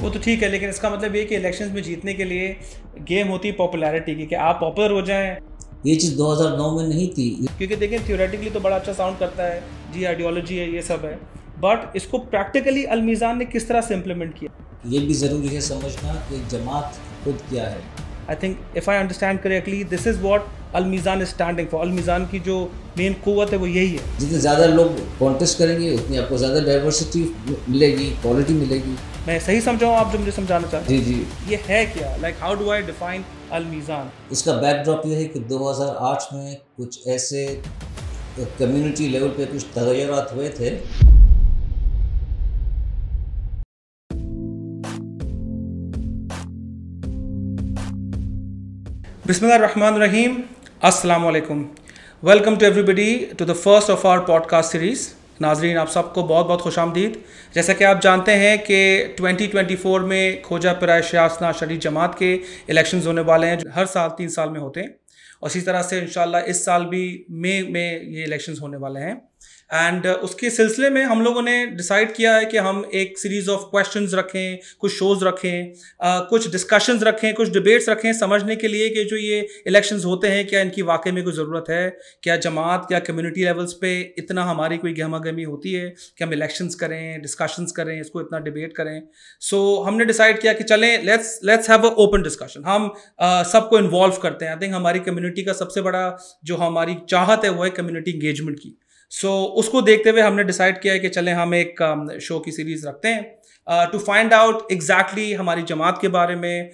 वो तो ठीक है, लेकिन इसका मतलब ये कि इलेक्शंस में जीतने के लिए गेम होती है पॉपुलैरिटी की, कि आप पॉपुलर हो जाएं। ये चीज़ 2009 में नहीं थी। क्योंकि देखिए थियोरेटिकली तो बड़ा अच्छा साउंड करता है जी, आइडियोलॉजी है, ये सब है, बट इसको प्रैक्टिकली अलमीज़ान ने किस तरह से इम्प्लीमेंट किया। ये भी ज़रूरी है समझना कि जमात खुद क्या है। I think if I understand correctly this is what Almizan is standing for. Almizan की जो मेन कुव्वत है वो यही है। जितने ज़्यादा लोग कॉन्टेस्ट करेंगे उतनी आपको ज़्यादा डाइवर्सिटी मिलेगी, क्वालिटी मिलेगी। मैं सही समझा हूँ आप जो मुझे समझाना चाहते हैं? जी जी। ये है क्या, like how do I define Almizan? इसका बैकड्रॉप ये है कि 2008 में कुछ ऐसे कम्युनिटी लेवल पे कुछ तगय्युरात हुए थे। बिस्मिल्लाहिर्रहमानिर्रहीम, अस्सलाम वालेकुम। Welcome to everybody to the first of our podcast series. नाजरीन, आप सबको बहुत बहुत खुशामदीद। जैसा कि आप जानते हैं कि 2024 में खोजा पिराए शासना शरीफ जमात के इलेक्शंस होने वाले हैं, जो हर साल 3 साल में होते हैं, और इसी तरह से इंशाल्लाह इस साल भी मई में ये इलेक्शंस होने वाले हैं। एंड उसके सिलसिले में हम लोगों ने डिसाइड किया है कि हम एक सीरीज़ ऑफ क्वेश्चंस रखें, कुछ शोज़ रखें, कुछ डिस्कशंस रखें, कुछ डिबेट्स रखें, समझने के लिए कि जो ये इलेक्शंस होते हैं क्या इनकी वाकई में कोई ज़रूरत है, क्या जमात क्या कम्युनिटी लेवल्स पे इतना हमारी कोई गहमा गहमी होती है कि हम इलेक्शंस करें, डिस्कशंस करें, इसको इतना डिबेट करें। सो हमने डिसाइड किया कि चलें let's have a open discussion. हम सबको इन्वॉल्व करते हैं। आई थिंक हमारी कम्युनिटी का सबसे बड़ा जो हमारी चाहत है वो है कम्युनिटी इंगेजमेंट की। सो उसको देखते हुए हमने डिसाइड किया है कि चलें हम एक शो की सीरीज़ रखते हैं टू फाइंड आउट एग्जैक्टली हमारी जमात के बारे में,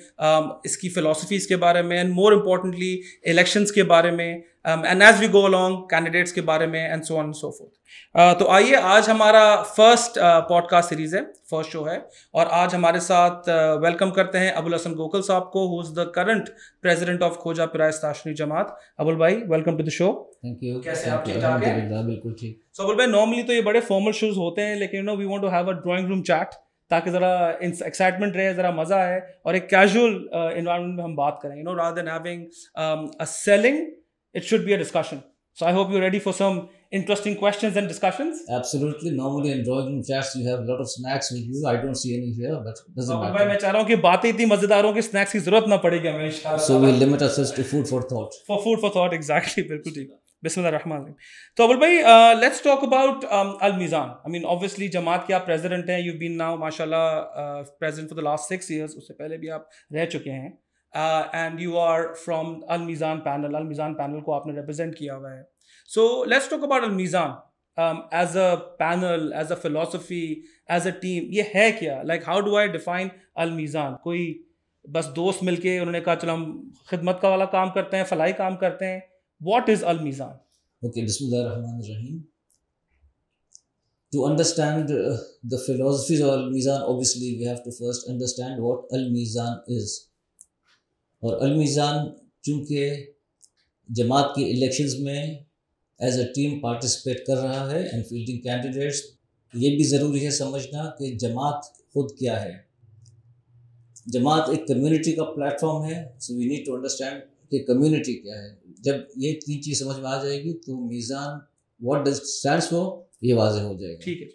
इसकी फ़िलासफ़ीज़ के बारे में, एंड मोर इम्पॉर्टेंटली इलेक्शंस के बारे में, and as we go along candidates के बारे में, and so on and so forth. तो आइए, आज हमारा फर्स्ट पॉडकास्ट सीरीज़ है, फर्स्ट शो है, और आज हमारे साथ वेलकम करते हैं अबुल हसन गोकल साहब को, who is the current president of Khoja Pirai Sharif Jamat. Abul bhai, welcome to the show. Thank you. कैसे आप? ठीक ठाक हैं? बिल्कुल ठीक। सो अबुल भाई, नॉर्मली तो ये बड़े फॉर्मल शोज होते हैं, लेकिन we want to have a drawing room chat, ताकि ज़रा एक्साइटमेंट रहे, ज़रा मज़ा आए, और एक कैजुअल इन्वायरमेंट में हम बात करें, rather than having a selling, it should be a discussion. So I hope you're ready for some interesting questions and discussions. Absolutely. Normally in drawing room chats you have a lot of snacks with you. I don't see any here, but doesn't matter. भाई, मैं चाह रहा हूँ कि बातें इतनी मजेदार हो कि स्नैक्स की जरूरत ना पड़ेगी हमें इंशाल्लाह। So we'll limit ourselves to food for thought. For food for thought, exactly. बिल्कुल ठीक। बिस्मिल्लाहिर्रहमानिर्रहीम। तो अबुल भाई, let's talk about Al-Mizan. I mean, obviously जमात के आप प्रेसिडेंट हैं, you've been now माशाल्लाह president for the last 6 years, उससे पहले भी आप रह चुके हैं, and you are from Al-Mizan panel. Al-Mizan panel को आपने represent किया हुआ है. So let's talk about Al-Mizan as a panel, as a philosophy, as a team. ये है क्या? Like how do I define Al-Mizan? कोई बस दोस्त मिलके उन्होंने कहा चलो हम खिदमत का वाला काम करते हैं, फलाई काम करते हैं. What is Al-Mizan? Okay, Bismillahirrahmanirrahim. To understand the philosophies of Al-Mizan, obviously we have to first understand what Al-Mizan is. और Al-Mizan चूँकि जमात के इलेक्शंस में एज अ टीम पार्टिसिपेट कर रहा है एंड फील्डिंग कैंडिडेट्स, ये भी ज़रूरी है समझना कि जमात खुद क्या है। जमात एक कम्युनिटी का प्लेटफॉर्म है, so we need to understand कि कम्युनिटी क्या है। जब ये 3 चीज़ समझ में आ जाएगी तो मीज़ान व्हाट डज स्टैंड्स फॉर ये वाज़ेह हो जाएगा। ठीक है,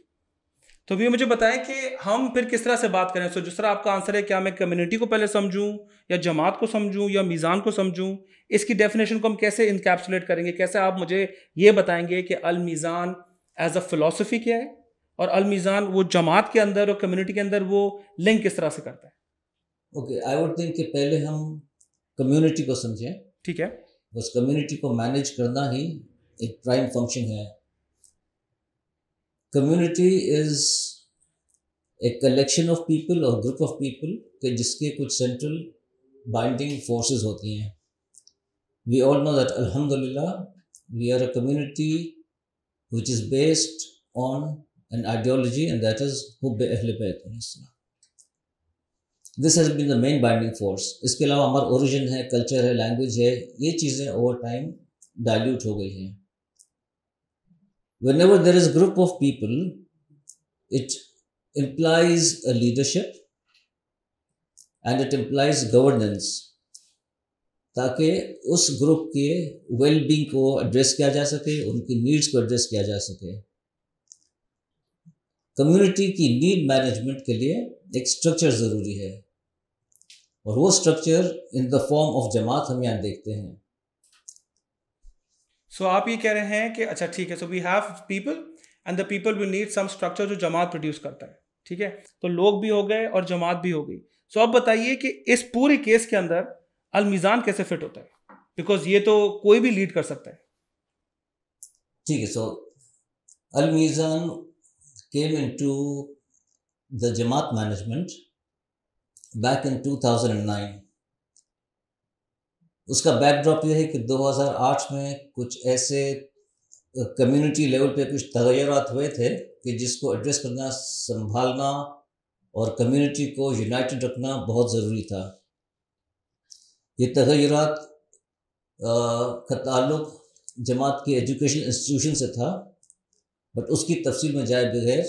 तो अभी मुझे बताएं कि हम फिर किस तरह से बात करें। सो जिस तरह आपका आंसर है, क्या मैं कम्युनिटी को पहले समझूं, या जमात को समझूं, या मीज़ान को समझूं, इसकी डेफिनेशन को हम कैसे इनकैप्सुलेट करेंगे? कैसे आप मुझे ये बताएंगे कि अल-मीज़ान एज अ फ़िलासफ़ी क्या है, और अल-मीज़ान वो जमात के अंदर और कम्युनिटी के अंदर वो लिंक किस तरह से करता है? ओके, आई वुड थिंक कि पहले हम कम्युनिटी को समझें। ठीक है। बस कम्युनिटी को मैनेज करना ही एक प्राइम फंक्शन है। Community is a collection of people और ग्रुप ऑफ पीपल के जिसके कुछ सेंट्रल बाइंडिंग फोर्सेस होती हैं। वी ऑल नो दैट अल्हम्दुलिल्लाह we are a community which is based on an ideology and that is हुब्ब अहले बैत अलैहिस्सलाम। This has been the main binding force. इसके अलावा हमारा ओरिजिन है, कल्चर है, लैंग्वेज है, ये चीज़ें ओवर टाइम डाइल्यूट हो गई हैं। Whenever there is a group of people, it implies a leadership and it implies governance, ताकि उस ग्रुप के वेलबींग को एड्रेस किया जा सके, उनकी नीड्स को एड्रेस किया जा सके। कम्युनिटी की नीड मैनेजमेंट के लिए एक स्ट्रक्चर ज़रूरी है, और वो structure in the form of जमात हम यहाँ देखते हैं। सो आप ये कह रहे हैं कि अच्छा ठीक है, so we have people and the people will need some structure जो जमात प्रोड्यूस करता है, ठीक है, तो लोग भी हो गए और जमात भी हो गई। सो अब बताइए कि इस पूरे केस के अंदर अल-मीज़ान कैसे फिट होता है, बिकॉज ये तो कोई भी लीड कर सकता है। ठीक है, सो अल-मीज़ान came into the Jamaat management back in 2009. उसका बैकड्रॉप ये है कि 2008 में कुछ ऐसे कम्युनिटी लेवल पे कुछ तगय्युरात हुए थे कि जिसको एड्रेस करना, संभालना और कम्युनिटी को यूनाइटेड रखना बहुत ज़रूरी था। ये तगय्युरात का ताल्लुक जमात के एजुकेशन इंस्टीट्यूशन से था, बट उसकी तफसील में जाए बगैर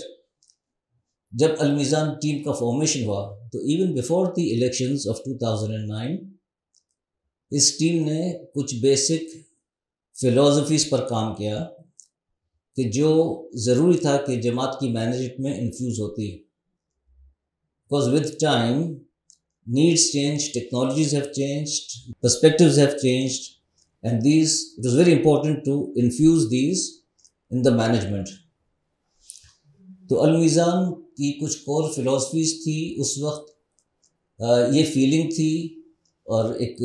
जब अल-मीज़ान टीम का फॉर्मेशन हुआ तो even before the elections of 2009 इस टीम ने कुछ बेसिक फ़िलासफ़ीज़ पर काम किया कि जो ज़रूरी था कि जमात की मैनेजमेंट में इन्फ्यूज़ होती। Because with time needs change, technologies have changed, perspectives have changed, and these it was very important to infuse these in the management. तो अल-मीज़ान की कुछ कोर फिलॉसफीज़ थी उस वक्त, ये फीलिंग थी और एक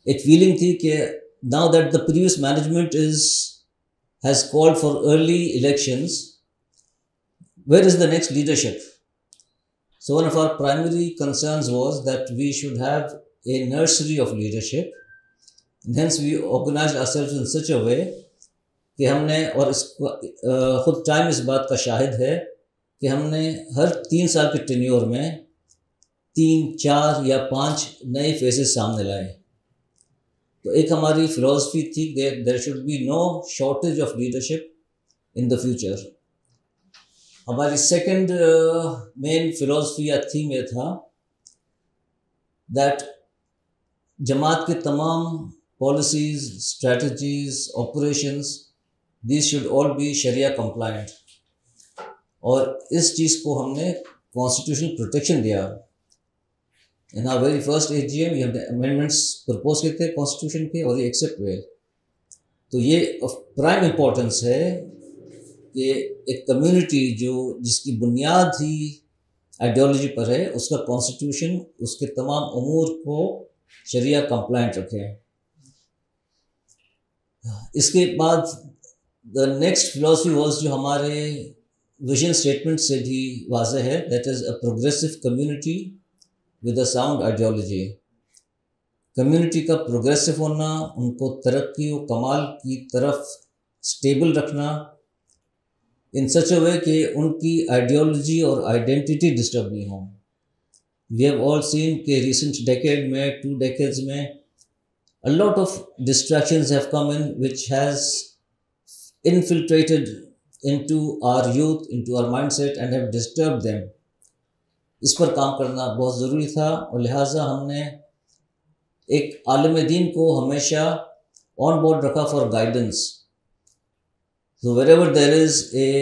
फीलिंग थी कि now that the previous management has called for early elections, where is the next leadership? So one of our primary concerns was that we should have a nursery of leadership, and hence we organized ourselves in such a way कि हमने, और इसको ख़ुद time इस बात का शाहिद है कि हमने हर 3 साल के टेन्योर में 3, 4 या 5 नए फेसेस सामने लाए। तो एक हमारी फ़िलासफ़ी थी कि there should be no shortage of leadership in the future. हमारी सेकंड मेन फ़िलासफ़ी या थीम ये था दैट जमात के तमाम policies, strategies, operations, These should all be Sharia compliant, और इस चीज़ को हमने कॉन्स्टिट्यूशनल प्रोटेक्शन दिया। In our very first AGM ये हमने अमेंडमेंट्स प्रपोज किए थे कॉन्स्टिट्यूशन के, और ये एक्सेप्ट हुए। तो ये ऑफ प्राइम इम्पोर्टेंस है कि एक कम्युनिटी जिसकी बुनियाद ही आइडियोलॉजी पर है, उसका कॉन्स्टिट्यूशन उसके तमाम उमूर को शरिया कंप्लाइंट रखे। इसके बाद द नेक्स्ट फिलॉसफी वॉज जो हमारे विजन स्टेटमेंट से भी वाज़ेह है, that is a progressive community with a sound ideology. Community का प्रोग्रेसिव होना, उनको तरक्की और कमाल की तरफ स्टेबल रखना इन सच अ वे कि उनकी आइडियोलॉजी और आइडेंटिटी डिस्टर्ब नहीं हो। वी हैव ऑल सीन के रिसेंट डेकेड में, 2 decades में, a lot of distractions have come in which has infiltrated into our youth, into our mindset and have disturbed them. इस पर काम करना बहुत ज़रूरी था, और लिहाजा हमने एक आलिम दीन को हमेशा ऑन बोर्ड रखा for guidance. So wherever there is a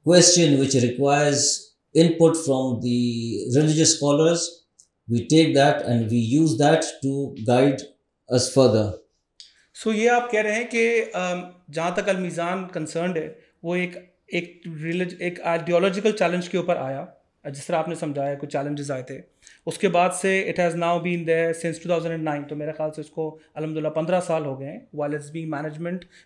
question which requires input from the religious scholars, we take that and we use that to guide us further. सो ये आप कह रहे हैं कि जहाँ तक अल-मीज़ान कंसर्न्ड है, वो एक आइडियोलॉजिकल चैलेंज के ऊपर आया, जिस तरह आपने समझाया कुछ चैलेंजेस आए थे, उसके बाद से it has now been there since 2009। तो मेरे ख्याल से इसको अल्हम्दुलिल्लाह 15 साल हो गए हैं while it's being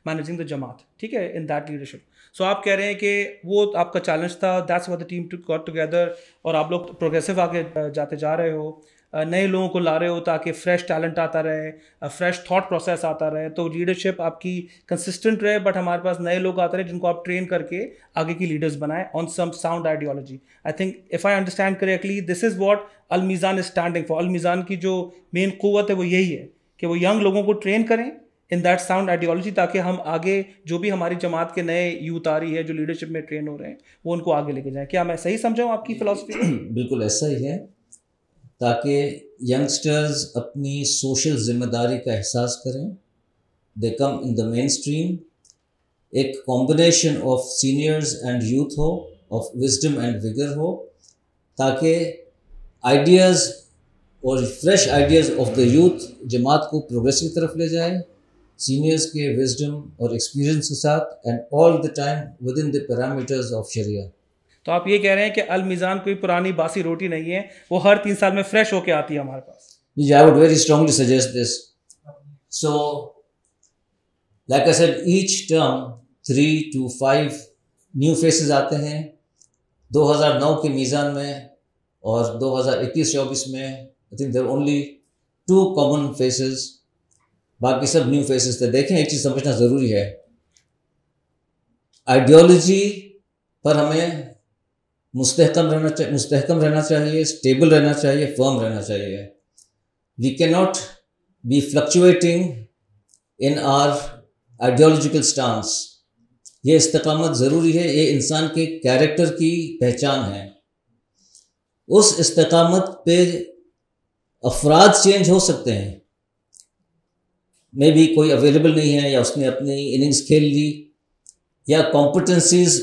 managing the जमात, ठीक है, इन दैट लीडरशिप। सो आप कह रहे हैं कि वो आपका चैलेंज था, that's what the team got together, और आप लोग प्रोग्रेसिव आगे जाते जा रहे हो, नए लोगों को ला रहे हो ताकि फ्रेश टैलेंट आता रहे, फ्रेश थॉट प्रोसेस आता रहे, तो लीडरशिप आपकी कंसिस्टेंट रहे, बट हमारे पास नए लोग आते रहे जिनको आप ट्रेन करके आगे की लीडर्स बनाए on some sound ideology. I think if I understand correctly this is what Almizan is standing for. Almizan की जो मेन क़ुव्वत है वो यही है कि वो यंग लोगों को ट्रेन करें इन दैट साउंड आइडियोलॉजी, ताकि हम आगे जो भी हमारी जमात के नए यूथ आ रही है जो लीडरशिप में ट्रेन हो रहे हैं वो उनको आगे लेके जाएं। क्या मैं सही समझा हूँ आपकी फ़िलासफ़ी? बिल्कुल ऐसा ही है, ताकि यंगस्टर्स अपनी सोशल ज़िम्मेदारी का एहसास करें, they come in the main stream, एक combination of seniors and youth हो, ऑफ विजडम एंड विगर हो, ताकि आइडियाज़ और fresh ideas of the youth जमात को प्रोग्रेस की तरफ ले जाए, सीनियर्स के विजडम और एक्सपीरियंस के साथ, and all the time with in the parameters of शरिया। तो आप ये कह रहे हैं कि अल मीज़ान कोई पुरानी बासी रोटी नहीं है, वो हर 3 साल में फ्रेश होके आती है हमारे पास। I would very strongly suggest this. So, like I said, each term 3 to 5 new faces आते हैं। 2009 के मीज़ान में और 2021-24 में I think there only 2 common faces, बाकी सब न्यू फेसेस थे। देखें, एक चीज़ समझना ज़रूरी है, आइडियोलॉजी पर हमें मुस्तहकम रहना चाहिए, स्टेबल रहना चाहिए, फर्म रहना चाहिए। We can not be fluctuating in our ideological stance. ये इस्तिकामत ज़रूरी है, ये इंसान के कैरेक्टर की पहचान है। उस इस्तिकामत पे अफराद चेंज हो सकते हैं, मे बी कोई अवेलेबल नहीं है या उसने अपनी इनिंग्स खेल ली, या कॉम्पिटेंसीज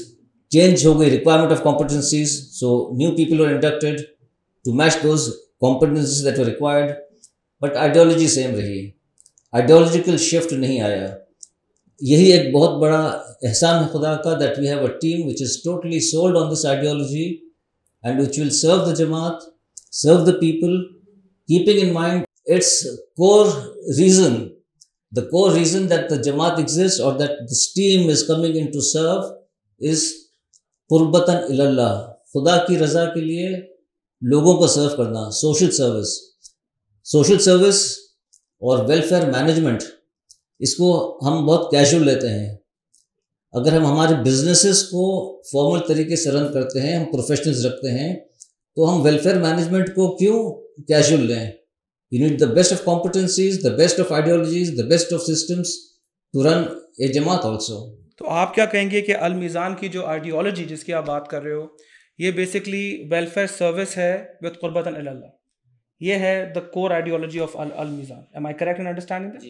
चेंज हो गई, requirement of competencies, so new people were inducted to match those competencies that were required, but ideology same रही, आइडियोलॉजिकल शिफ्ट नहीं आया। यही एक बहुत बड़ा एहसान है खुदा का, that we have a team which is totally sold on this ideology and which will serve the जमात, serve the people, keeping in mind its core reason, the core reason that the Jamaat exists or that this team is coming in to serve is qurbatan ilallah, खुदा की रज़ा के लिए लोगों को सर्व करना, social service और welfare management, इसको हम बहुत कैजुअल लेते हैं। अगर हम हमारे बिजनेसेस को फॉर्मल तरीके से रन करते हैं, हम प्रोफेशनल्स रखते हैं, तो हम वेलफेयर मैनेजमेंट को क्यों कैजुअल लें? You need the best of competencies, the best of ideologies, the best of systems to run a Jamaat also. तो आप क्या कहेंगे कि अल मीज़ान की जो आइडियोलॉजी जिसकी आप बात कर रहे हो, ये बेसिकली वेलफेयर सर्विस है विद कुर्बतन इल्लल्लाह, ये है the core ideology of Al Mizan. Am I correct in understanding this?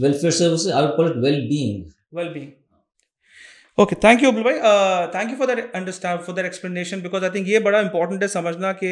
Welfare service, I would call it wellbeing. Okay, thank you Abdul bhai, thank you for that explanation, because I think ये बड़ा important है समझना कि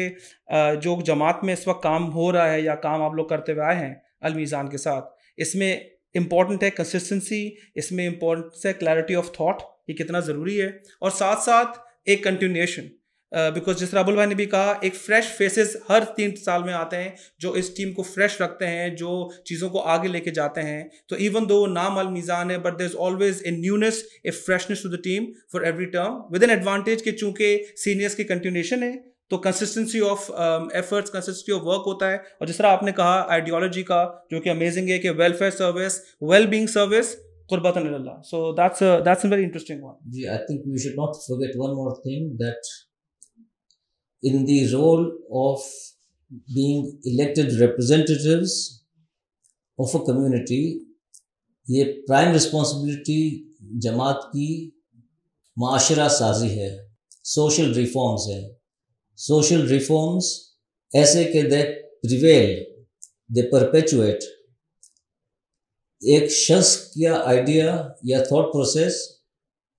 जो जमात में इस वक्त काम हो रहा है या काम आप लोग करते हुए आए हैं अल मीज़ान के साथ, इसमें इंपॉर्टेंट है कंसिस्टेंसी, इसमें इंपॉर्टेंट है क्लैरिटी ऑफ थॉट, ये कितना ज़रूरी है, और साथ साथ एक कंटिन्यूएशन, बिकॉज जिस तरह अबुल भाई ने भी कहा, एक फ्रेश फेसेस हर 3 साल में आते हैं जो इस टीम को फ्रेश रखते हैं, जो चीज़ों को आगे लेके जाते हैं। तो इवन दो नाम अल मीज़ान है, but there is always a newness, a freshness to the team for every term, with an advantage कि चूंकि सीनियर्स की कंटिन्यूएशन है, तो consistency of efforts, consistency of work होता है। और जिस तरह आपने कहा आइडियोलॉजी का, जो कि अमेजिंग है कि welfare service, well being service, कुर्बतन इल्लल्लाह, so that's a very interesting one. जी, I think we should not forget one more thing, that in the role of being elected representatives of a community, ये prime responsibility जमात की माशरा साजी है, social reforms है। Social reforms ऐसे कि दे prevail, दे perpetuate. एक शख्स का आइडिया या थॉट प्रोसेस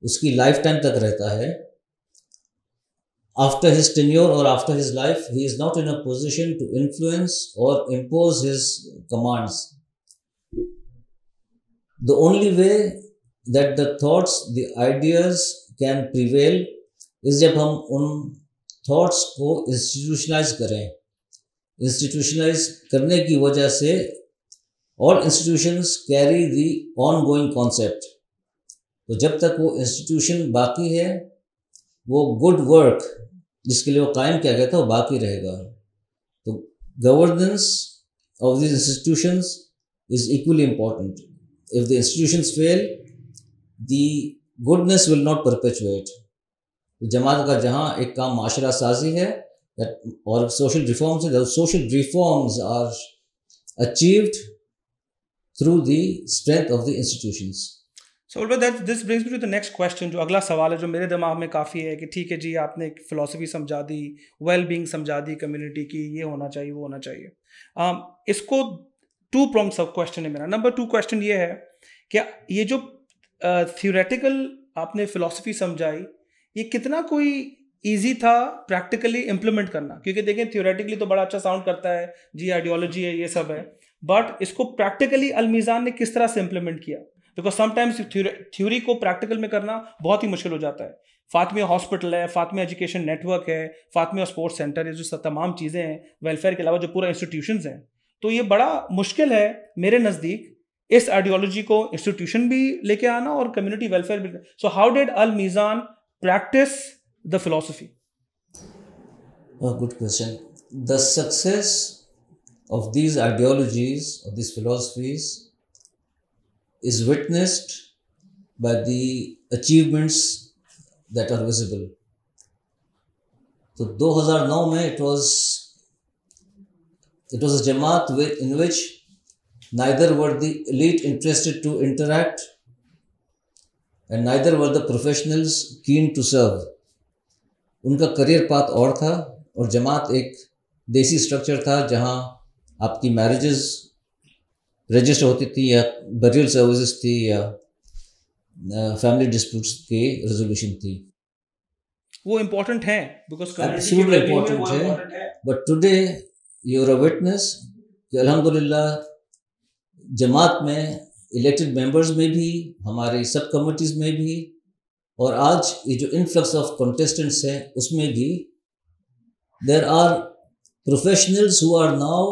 उसकी लाइफ टाइम तक रहता है। After his tenure or after his life, he is not in a position to influence or impose his commands. The only way that the thoughts, the ideas can prevail is जब हम उन thoughts को institutionalize करें। institutionalize करने की वजह से all institutions carry the ongoing concept. तो जब तक वो institution बाकी है, वो good work जिसके लिए वो कायम किया गया था वो बाकी रहेगा। तो governance of this institutions is equally important. If the institutions fail, the goodness will not perpetuate. जमात का जहाँ एक काम माशरा साजी है और सोशल रिफॉर्म्स है, social reforms are achieved through the strength of the institutions. So this brings me to the next question, जो अगला सवाल है जो मेरे दिमाग में काफ़ी है कि ठीक है जी, आपने एक फ़िलासफ़ी समझा दी, वेल बीइंग समझा दी कम्युनिटी की, ये होना चाहिए, वो होना चाहिए। इसको 2 प्रॉम्प्ट सब क्वेश्चन है मेरा। नंबर 2 क्वेश्चन ये है कि ये जो थियोरेटिकल आपने फिलॉसफी समझाई, ये कितना कोई इजी था प्रैक्टिकली इम्प्लीमेंट करना? क्योंकि देखें थियोरेटिकली तो बड़ा अच्छा साउंड करता है जी, आइडियोलॉजी है, ये सब है, बट इसको प्रैक्टिकली अलमीज़ान ने किस तरह से इम्प्लीमेंट किया? बिकॉज समटाइम्स थ्योरी को प्रैक्टिकल में करना बहुत ही मुश्किल हो जाता है। फातिमिया हॉस्पिटल है, फातिमिया एजुकेशन नेटवर्क है, फातिमिया स्पोर्ट्स सेंटर है, जो तमाम चीज़ें हैं वेलफेयर के अलावा जो पूरा इंस्टीट्यूशंस हैं, तो ये बड़ा मुश्किल है मेरे नज़दीक इस आइडियोलॉजी को इंस्टीट्यूशन भी लेके आना और कम्युनिटी वेलफेयर भी। So how did Al Mizan practice the philosophy? Good question. The success of these ideologies, of these philosophies, is witnessed by the achievements that are visible. So 2009 में it was a Jamaat in which neither were the elite interested to interact and neither were the professionals keen to serve. उनका career path और था और जमात एक देसी structure था जहां आपकी मैरिजेस रजिस्टर होती थी या बरियल सर्विसेज थी या फैमिली डिस्प्यूट्स की रेजोल्यूशन थी। वो इम्पोर्टेंट है बिकॉज एब्सोल्युटली इम्पोर्टेंट है, but today you are a witness कि अल्हम्दुलिल्लाह जमात में इलेक्टेड मेंबर्स में भी, हमारे सब कमिटीज़ में भी, और आज ये जो इन्फ्लक्स ऑफ कॉन्टेस्टेंट्स हैं उसमें भी there are professionals who are now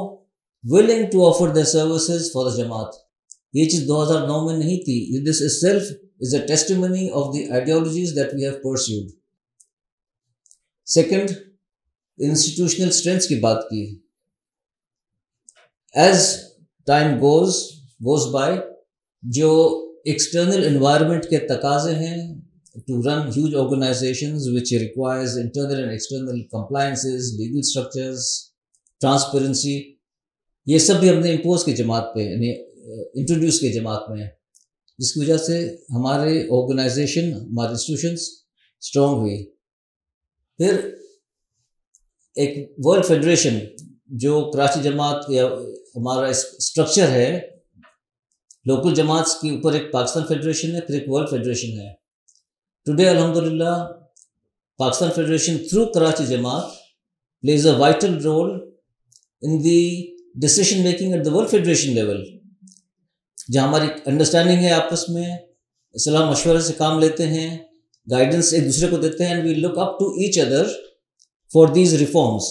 willing to offer their services for the जमात। ये चीज़ 2009 में नहीं थी। This itself is a testimony of the ideologies that we have pursued. Second, institutional strengths की बात की। As time goes by, जो external environment के तकाज़े हैं to run huge organizations which requires internal and external compliances, legal structures, transparency, ये सब भी हमने इम्पोज के जमात पे, यानी इंट्रोड्यूस के जमात में, जिसकी वजह से हमारे ऑर्गेनाइजेशन, हमारे इंस्टीट्यूशंस स्ट्रॉन्ग हुई। फिर एक वर्ल्ड फेडरेशन जो कराची जमात या हमारा स्ट्रक्चर है, लोकल जमात के ऊपर एक पाकिस्तान फेडरेशन है, फिर एक वर्ल्ड फेडरेशन है। टुडे अल्हम्दुलिल्लाह पाकिस्तान फेडरेशन थ्रू कराची जमात plays a vital role in the decision making at the world federation level, जहाँ हमारी अंडरस्टैंडिंग है, आपस में सलाह मशवरे से काम लेते हैं, गाइडेंस एक दूसरे को देते हैं, and we look up to each other for these reforms.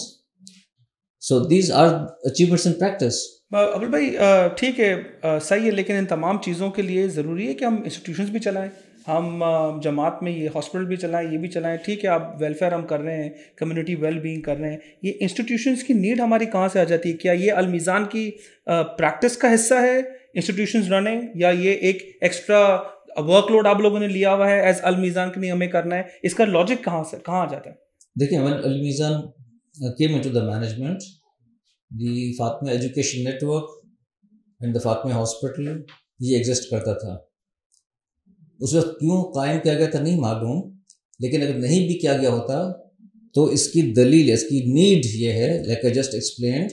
So these are achievements in practice. Abul bhai ठीक है, सही है, लेकिन इन तमाम चीज़ों के लिए ज़रूरी है कि हम इंस्टीट्यूशंस भी चलाएं, हम जमात में ये हॉस्पिटल भी चलाएं, ये भी चलाएं, ठीक है, आप वेलफेयर हम कर रहे हैं, कम्युनिटी वेल बीइंग कर रहे हैं, ये इंस्टीट्यूशंस की नीड हमारी कहाँ से आ जाती है? क्या ये अल मीज़ान की प्रैक्टिस का हिस्सा है इंस्टीट्यूशंस रनिंग, या ये एक एक्स्ट्रा वर्कलोड आप लोगों ने लिया हुआ है एज अल मीज़ान के नहीं हमें करना है? इसका लॉजिक कहाँ आ जाता है? देखिए, when Al Mizan came into the management, the Fatima education network and the Fatima hospital ये एग्जिस्ट करता था। उस वक्त क्यों कायम किया गया था नहीं मालूम, लेकिन अगर नहीं भी किया गया होता तो इसकी दलील, इसकी नीड ये है, लाइक आई जस्ट एक्सप्लेन्ड,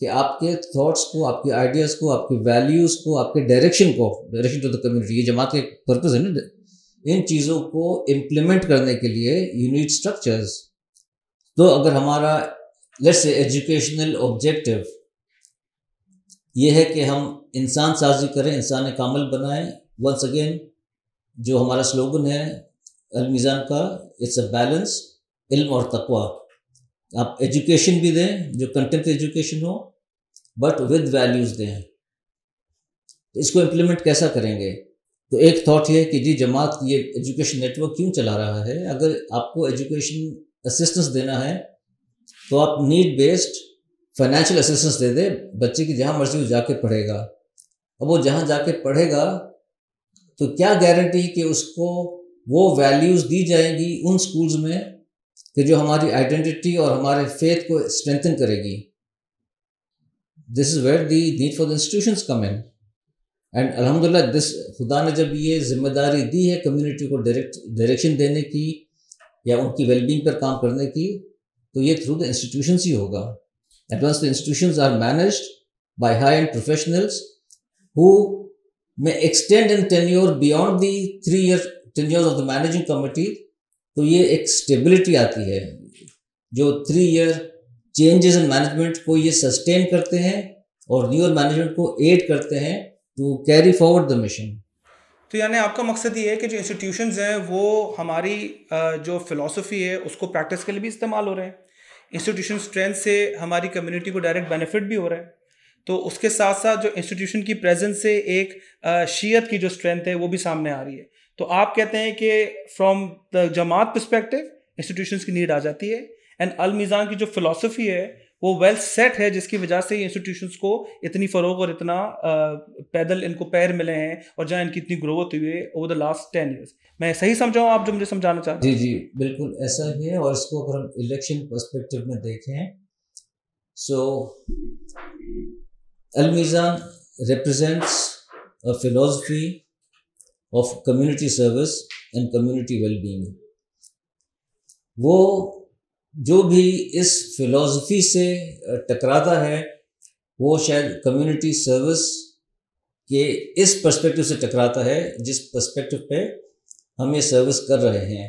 कि आपके थॉट्स को, आपके आइडियाज़ को, आपके वैल्यूज़ को, आपके डायरेक्शन टू द कम्युनिटी, ये जमात का पर्पज़ है ना, इन चीज़ों को इम्प्लीमेंट करने के लिए यू नीड स्ट्रक्चर्स। तो अगर हमारा लेट्स से एजुकेशनल ऑब्जेक्टिव ये है कि हम इंसान साजी करें, इंसान कामिल बनाएं, वंस अगेन जो हमारा स्लोगन है अल मीज़ान का, इट्स अ बैलेंस, इल्म और तकवा। आप एजुकेशन भी दें जो कंटेम्प्रेरी एजुकेशन हो, बट विद वैल्यूज़ दें। तो इसको इम्प्लीमेंट कैसा करेंगे? तो एक थॉट ये है कि जी जमात ये एजुकेशन नेटवर्क क्यों चला रहा है? अगर आपको एजुकेशन असिस्टेंस देना है तो आप नीड बेस्ड फाइनेंशियल असिस्टेंस दे दे बच्चे की, जहाँ मर्जी वो जाके पढ़ेगा। अब वो जहाँ जाके पढ़ेगा तो क्या गारंटी कि उसको वो वैल्यूज़ दी जाएंगी उन स्कूल्स में कि जो हमारी आइडेंटिटी और हमारे फेथ को स्ट्रेंथन करेगी? This is where the need for the institutions come in. And अल्हम्दुलिल्लाह दिस, खुदा ने जब ये जिम्मेदारी दी है कम्युनिटी को डायरेक्शन देने की या उनकी वेलबींग पर काम करने की, तो ये थ्रू द इंस्टीट्यूशंस ही होगा। And once the institutions are managed by high end professionals who may extend in tenure beyond the 3 year tenure of the managing committee, तो ये एक स्टेबिलिटी आती है। जो 3 ईयर चेंजेस इन मैनेजमेंट को ये सस्टेन करते हैं और न्यूअर मैनेजमेंट को एड करते हैं to carry forward the mission. तो यानी आपका मकसद ये है कि जो इंस्टीट्यूशंस हैं वो हमारी जो फिलॉसफी है उसको प्रैक्टिस के लिए भी इस्तेमाल हो रहे हैं, इंस्टीट्यूशन स्ट्रेंथ से हमारी कम्युनिटी को डायरेक्ट बेनिफिट भी हो रहा है, तो उसके साथ साथ जो इंस्टीट्यूशन की प्रेजेंस से एक शीयत की जो स्ट्रेंथ है वो भी सामने आ रही है। तो आप कहते हैं कि from the Jamaat perspective institutions की नीड आ जाती है, एंड अल मीज़ान की जो फिलॉसफी है वो वेल सेट है, जिसकी वजह से इंस्टीट्यूशंस को इतनी फ़रोग और इतना पैदल इनको पैर मिले हैं और जहाँ इनकी इतनी ग्रोथ हुई है ओवर द लास्ट 10 ईयर्स। मैं सही समझा हूँ आप जो मुझे समझाना चाहते हैं? जी जी बिल्कुल ऐसा ही है। और इसको अगर हम इलेक्शन पर्सपेक्टिव में देखें, so Al Mizan represents a philosophy of community service and community wellbeing. वो जो भी इस फिलॉसफी से टकराता है वो शायद कम्युनिटी सर्विस के इस पर्सपेक्टिव से टकराता है जिस पर्सपेक्टिव पे हम ये सर्विस कर रहे हैं।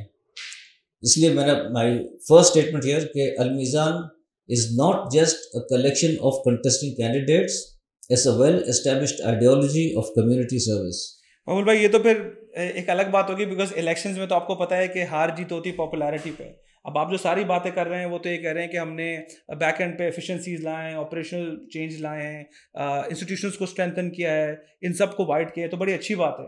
इसलिए मेरा माय फर्स्ट स्टेटमेंट हियर कि Al Mizan is not just a collection of contesting candidates, it's a well established ideology of community service. Mamool bhai ये तो फिर एक अलग बात होगी, बिकॉज इलेक्शंस में तो आपको पता है कि हार जीत होती है पॉपुलैरिटी पे। अब आप जो सारी बातें कर रहे हैं वो तो ये कह रहे हैं कि हमने बैक एंड पे एफिशिएंसीज लाए हैं, ऑपरेशनल चेंज लाए हैं, इंस्टीट्यूशंस को स्ट्रेंथन किया है, इन सब को वाइड किया है, तो बड़ी अच्छी बात है।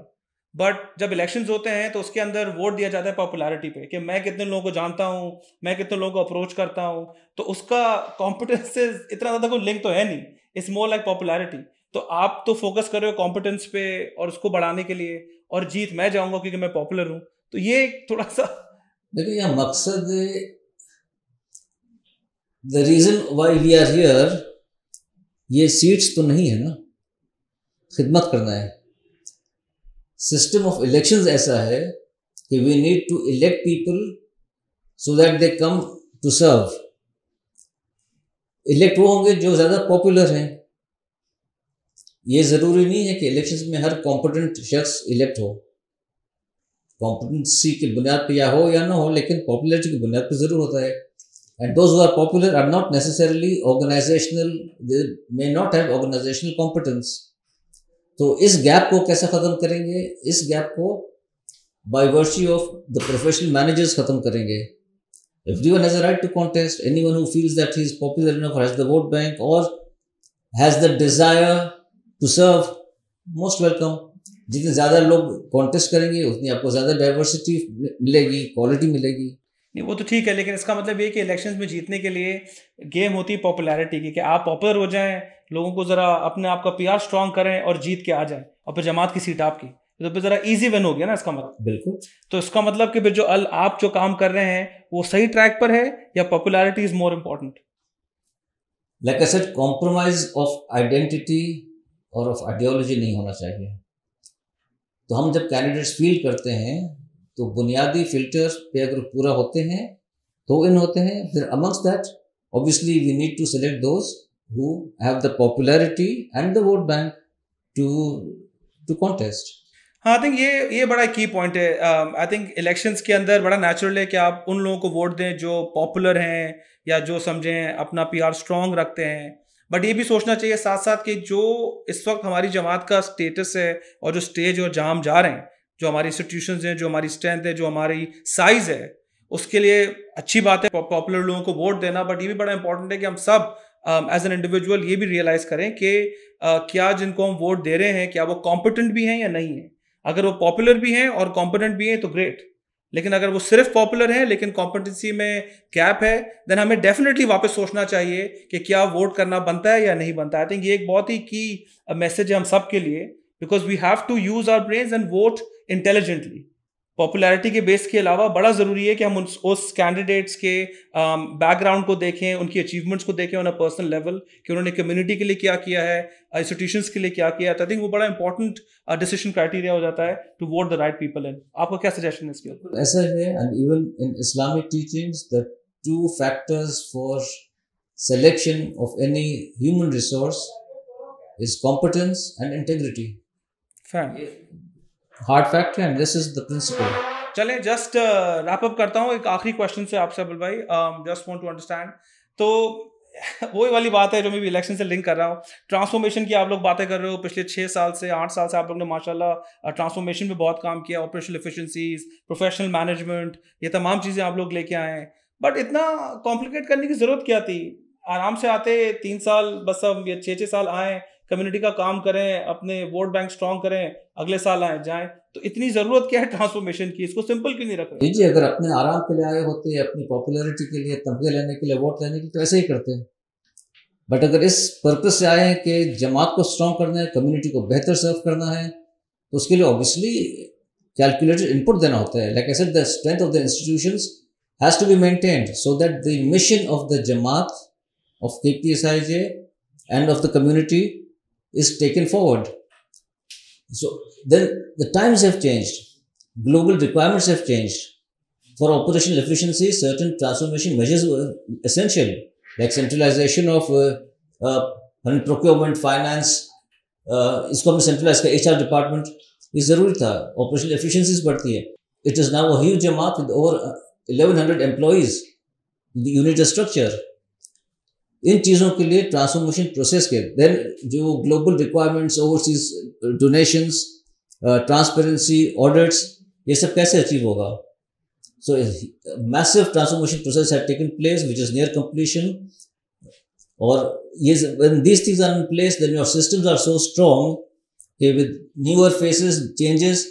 बट जब इलेक्शंस होते हैं तो उसके अंदर वोट दिया जाता है पॉपुलैरिटी पे, कि मैं कितने लोगों को जानता हूँ, मैं कितने लोगों को अप्रोच करता हूँ, तो उसका कॉम्पिटेंस से इतना ज़्यादा कोई लिंक तो है नहीं, इट्स मोर लाइक पॉपुलैरिटी। तो आप तो फोकस कर रहे हो कॉम्पिटेंस पे और उसको बढ़ाने के लिए, और जीत मैं जाऊंगा क्योंकि मैं पॉपुलर हूँ, तो ये थोड़ा सा देखिए यह मकसद, the reason why we are here, ये सीट्स तो नहीं है ना, खिदमत करना है। सिस्टम ऑफ इलेक्शंस ऐसा है कि we need to elect people so that they come to serve. Elect वो होंगे जो ज़्यादा पॉपुलर हैं। ये ज़रूरी नहीं है कि इलेक्शंस में हर कॉम्पिटेंट शख्स इलेक्ट हो, कॉम्पिटेंसी की बुनियाद पे या हो या ना हो, लेकिन पॉपुलरिटी की बुनियाद पे ज़रूर होता है। And those who are popular are not necessarily organizational, they may not have organizational competence. तो इस गैप को कैसे ख़त्म करेंगे? इस गैप को by virtue of the professional managers ख़त्म करेंगे। Everyone has a right to contest, anyone who feels that he is popular enough, has the vote bank और has the desire to serve, most welcome. जितने ज़्यादा लोग contest करेंगे उतनी आपको ज़्यादा डाइवर्सिटी मिलेगी, क्वालिटी मिलेगी। नहीं वो तो ठीक है, लेकिन इसका मतलब ये कि इलेक्शंस में जीतने के लिए गेम होती है पॉपुलैरिटी की, कि आप पॉपुलर हो जाएं, लोगों को ज़रा अपने आप का पीआर स्ट्रांग करें और जीत के आ जाएं, और फिर जमात की सीट आपकी, तो फिर ज़रा इजी विन हो गया ना इसका मतलब। बिल्कुल। तो इसका मतलब कि फिर जो आप जो काम कर रहे हैं वो सही ट्रैक पर है, या popularity is more important? Like I said, compromise of identity और ऑफ आइडियोलॉजी नहीं होना चाहिए। तो हम जब कैंडिडेट्स फील करते हैं तो बुनियादी फिल्टर पे अगर पूरा होते हैं तो इन होते हैं। फिर amongst that obviously we need to select those who have the popularity and the vote bank to contest. हाँ, आई थिंक ये बड़ा की पॉइंट है। आई थिंक इलेक्शंस के अंदर बड़ा नेचुरल है कि आप उन लोगों को वोट दें जो पॉपुलर हैं या जो समझें अपना पीआर स्ट्रांग रखते हैं। बट ये भी सोचना चाहिए साथ साथ कि जो इस वक्त हमारी जमात का स्टेटस है और जो स्टेज और जहाँ हम जा रहे हैं, जो हमारी इंस्टीट्यूशंस हैं, जो हमारी स्ट्रेंथ है, जो हमारी साइज़ है, उसके लिए अच्छी बात है पॉपुलर लोगों को वोट देना। बट ये भी बड़ा इंपॉर्टेंट है कि हम सब एज एन इंडिविजुअल ये भी रियलाइज़ करें कि क्या जिनको हम वोट दे रहे हैं क्या वो कॉम्पिटेंट भी हैं या नहीं है। अगर वो पॉपुलर भी हैं और कॉम्पिटेंट भी हैं तो ग्रेट, लेकिन अगर वो सिर्फ पॉपुलर हैं लेकिन कॉम्पिटेंसी में गैप है, देन हमें डेफिनेटली वापस सोचना चाहिए कि क्या वोट करना बनता है या नहीं बनता। आई थिंक ये एक बहुत ही की मैसेज है हम सब के लिए, because we have to use our brains and vote intelligently. Popularity के बेस के अलावा बड़ा ज़रूरी है कि हम उस कैंडिडेट्स के बैकग्राउंड को देखें, उनकी अचीवमेंट्स को देखें ऑन अ पर्सनल लेवल, कि उन्होंने कम्युनिटी के लिए क्या किया है, इंस्टीट्यूशंस के लिए क्या किया है। तो आई थिंक वो बड़ा इंपॉर्टेंट डिसीजन क्राइटेरिया हो जाता है to vote the right people in. आपका क्या सजेशन है इसके ऊपर? ऐसा है, and even in Islamic teachings the two factors for selection of any human resource is competence and integrity. Hard fact है, दिस इज द प्रिंसिपल। चलें, just wrap up करता हूँ एक आखिरी क्वेश्चन से आपसे अबुल भाई, जस्ट वांट टू अंडरस्टैंड। तो वही वाली बात है जो मैं भी इलेक्शन से लिंक कर रहा हूँ, ट्रांसफॉर्मेशन की आप लोग बातें कर रहे हो, पिछले 6 साल से 8 साल से आप लोग ने माशाल्लाह ट्रांसफॉर्मेशन पे बहुत काम किया, ऑपरेशनल एफिशिएंसीज, प्रोफेशनल मैनेजमेंट, ये तमाम चीज़ें आप लोग लेके आए हैं। बट इतना कॉम्प्लिकेट करने की ज़रूरत क्या थी? आराम से आते 3 साल, बस अब ये 6 साल आए, कम्युनिटी का काम करें, अपने वोट बैंक स्ट्रॉन्ग करें, अगले साल आए जाएं। तो इतनी ज़रूरत क्या है ट्रांसफॉर्मेशन की? इसको सिंपल क्यों नहीं रख रहे? जी, अगर अपने आराम के लिए आए होते, अपनी पॉपुलैरिटी के लिए, तमगे लेने के लिए, वोट लेने के लिए, तो ऐसे ही करते हैं। बट अगर इस पर्पस से आए हैं कि जमात को स्ट्रॉन्ग करना है, कम्युनिटी को बेहतर सर्व करना है, तो उसके लिए ऑब्वियसली कैलकुलेटेड इनपुट देना होता है। Like I said, the strength of the institutions has to be maintained so that the mission of the जमात, of KPSIJ and of the community is taken forward. So then the times have changed, global requirements have changed. For operational efficiency, certain transformation measures were essential, like centralization of procurement, finance, इसको हमने centralize किया, HR department, ये ज़रूरी था, operational efficiencies बढ़ती है। It is now a huge jamaat with over 1100 employees, the unit structure। इन चीज़ों के लिए ट्रांसफॉर्मेशन प्रोसेस के देन जो global requirements, overseas donations, transparency, audits, ये सब कैसे अचीव होगा? So massive transformation process had taken place which is near completion. और ये when these things are in place, then your systems are so strong कि with newer faces, changes,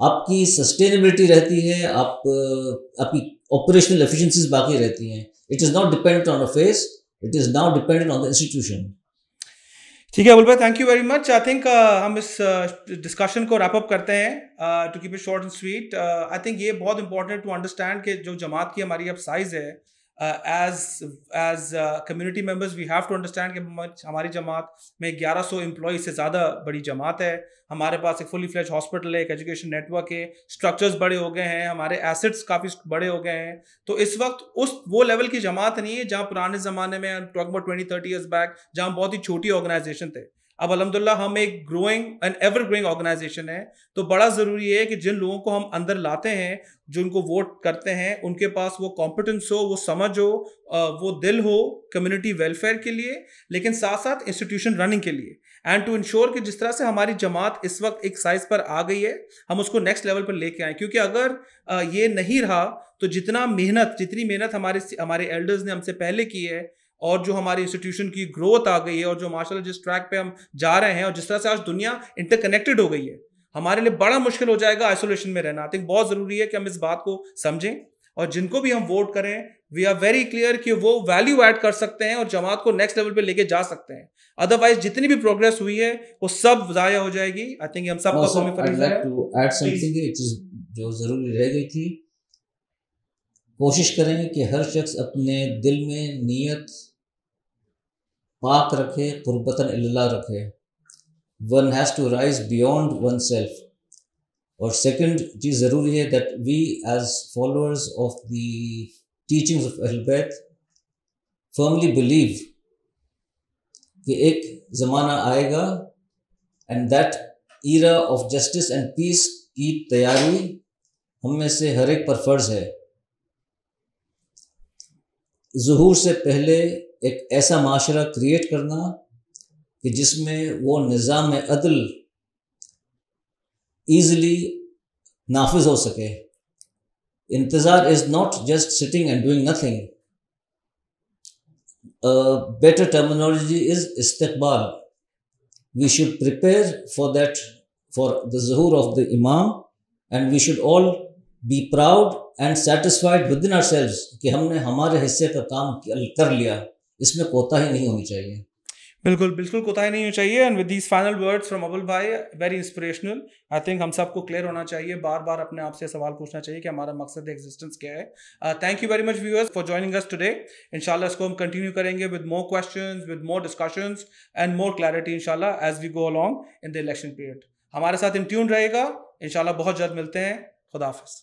आपकी sustainability रहती है, आपकी ऑपरेशनल एफिशिएंसीज बाकी रहती हैं। It is not dependent on a face, it is now dependent on the institution। ठीक है अबुल भाई, thank you very much. I think हम इस डिस्कशन को रैप अप करते हैं, to keep it short and sweet. I think ये बहुत इंपॉर्टेंट टू अंडरस्टैंड कि जो जमात की हमारी अब साइज है, as community members we have to understand कि हमारी जमात में 1100 एम्प्लॉय से ज़्यादा बड़ी जमात है। हमारे पास एक फुली फ्लेज हॉस्पिटल है, एक एजुकेशन नेटवर्क है, स्ट्रक्चर्स बड़े हो गए हैं, हमारे एसेट्स काफ़ी बड़े हो गए हैं। तो इस वक्त वो लेवल की जमात नहीं है जहाँ पुराने ज़माने में, टॉक अबाउट 20-30 ईयर्स बैक, जहाँ बहुत ही छोटी ऑर्गेनाइजेशन थे। अब अल्हम्दुलिल्लाह हम एक growing and ever growing organisation है। तो बड़ा ज़रूरी है कि जिन लोगों को हम अंदर लाते हैं, जो उनको वोट करते हैं, उनके पास वो कॉम्पिटेंस हो, वो समझ हो, वो दिल हो कम्युनिटी वेलफेयर के लिए, लेकिन साथ साथ इंस्टीट्यूशन रनिंग के लिए, एंड टू इंश्योर कि जिस तरह से हमारी जमात इस वक्त एक साइज पर आ गई है, हम उसको नेक्स्ट लेवल पर लेके आए। क्योंकि अगर ये नहीं रहा तो जितनी मेहनत हमारे एल्डर्स ने हमसे पहले की है, और जो हमारी इंस्टीट्यूशन की ग्रोथ आ गई है, और जो माशाल्लाह जिस ट्रैक पे हम जा रहे हैं, और जिस तरह से आज दुनिया इंटरकनेक्टेड हो गई है, हमारे लिए बड़ा मुश्किल हो जाएगा आइसोलेशन में रहना। आई थिंक बहुत ज़रूरी है कि हम इस बात को समझें, और जिनको भी हम वोट करें, वी आर वेरी क्लियर कि वो वैल्यू ऐड कर सकते हैं और जमात को नेक्स्ट लेवल पे लेके जा सकते हैं। अदरवाइज जितनी भी प्रोग्रेस हुई है वो सब ज़ाया हो जाएगी। आई थिंक हम सब जो ज़रूरी रह गई थी, कोशिश करें कि हर शख्स अपने दिल में नीयत पाक रखे, कुर्बतन इल्लाह रखे। One has to rise beyond oneself. और सेकंड चीज़ ज़रूरी है that we as followers of the teachings of अहले बैत फर्मली बिलीव कि एक ज़माना आएगा and that era of justice and peace की तैयारी हम में से हर एक पर फ़र्ज़ है। ज़ुहूर से पहले एक ऐसा माशरा क्रिएट करना कि जिसमें वो निज़ाम अदल ईज़िली नाफिज हो सके। इंतज़ार is not just sitting and doing nothing. Better terminology is इस्तक़बाल। We should prepare for that, for the ज़ुहूर ऑफ द इमाम, and we should all be proud and satisfied with in ourselves कि हमने हमारे हिस्से का काम कर लिया। इसमें कोताही नहीं होनी चाहिए। बिल्कुल बिल्कुल कोताही नहीं होनी चाहिए। And with these final words from Abul भाई, वेरी इंस्पिरेशनल। आई थिंक हम सबको क्लियर होना चाहिए, बार बार अपने आप से सवाल पूछना चाहिए कि हमारा मकसद एग्जिस्टेंस क्या है। Thank you very much viewers for joining us today. इंशाल्लाह इसको हम कंटिन्यू करेंगे with more questions, with more discussions and more clarity इंशाल्लाह as we go along in the election period. हमारे साथ इन ट्यून रहेगा। इंशाल्लाह बहुत जल्द मिलते हैं। खुदा हाफिज़।